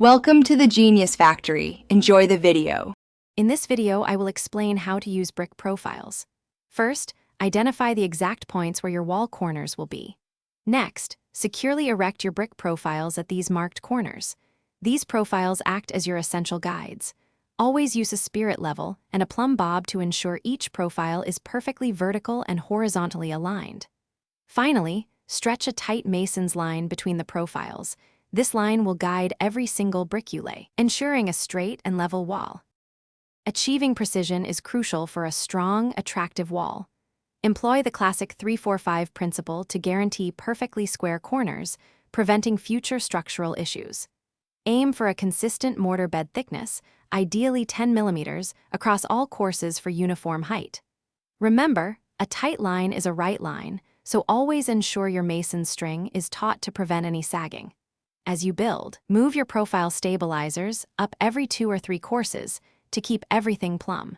Welcome to the Genius Factory. Enjoy the video. In this video, I will explain how to use brick profiles. First, identify the exact points where your wall corners will be. Next, securely erect your brick profiles at these marked corners. These profiles act as your essential guides. Always use a spirit level and a plumb bob to ensure each profile is perfectly vertical and horizontally aligned. Finally, stretch a tight mason's line between the profiles. This line will guide every single brick you lay, ensuring a straight and level wall. Achieving precision is crucial for a strong, attractive wall. Employ the classic 3-4-5 principle to guarantee perfectly square corners, preventing future structural issues. Aim for a consistent mortar bed thickness, ideally 10 millimeters, across all courses for uniform height. Remember, a tight line is a right line, so always ensure your mason string is taut to prevent any sagging. As you build, move your profile stabilizers up every 2 or 3 courses to keep everything plumb.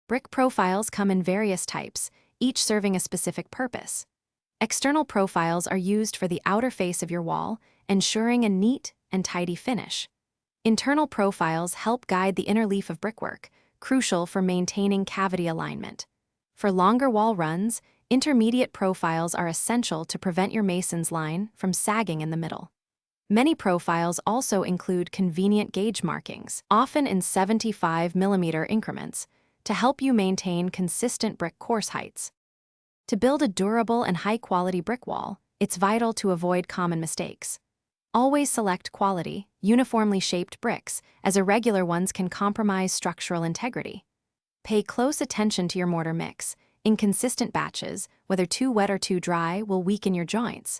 Brick profiles come in various types, each serving a specific purpose. External profiles are used for the outer face of your wall, ensuring a neat and tidy finish. Internal profiles help guide the inner leaf of brickwork, crucial for maintaining cavity alignment. For longer wall runs, intermediate profiles are essential to prevent your mason's line from sagging in the middle. Many profiles also include convenient gauge markings, often in 75 millimeter increments, to help you maintain consistent brick course heights. To build a durable and high-quality brick wall, it's vital to avoid common mistakes. Always select quality, uniformly shaped bricks, as irregular ones can compromise structural integrity. Pay close attention to your mortar mix. Inconsistent batches, whether too wet or too dry, will weaken your joints.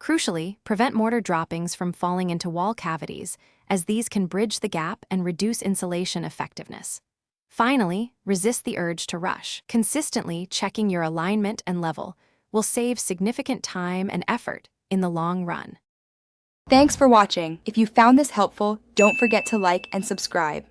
Crucially, prevent mortar droppings from falling into wall cavities, as these can bridge the gap and reduce insulation effectiveness. Finally, resist the urge to rush. Consistently checking your alignment and level will save significant time and effort in the long run. Thanks for watching. If you found this helpful, don't forget to like and subscribe.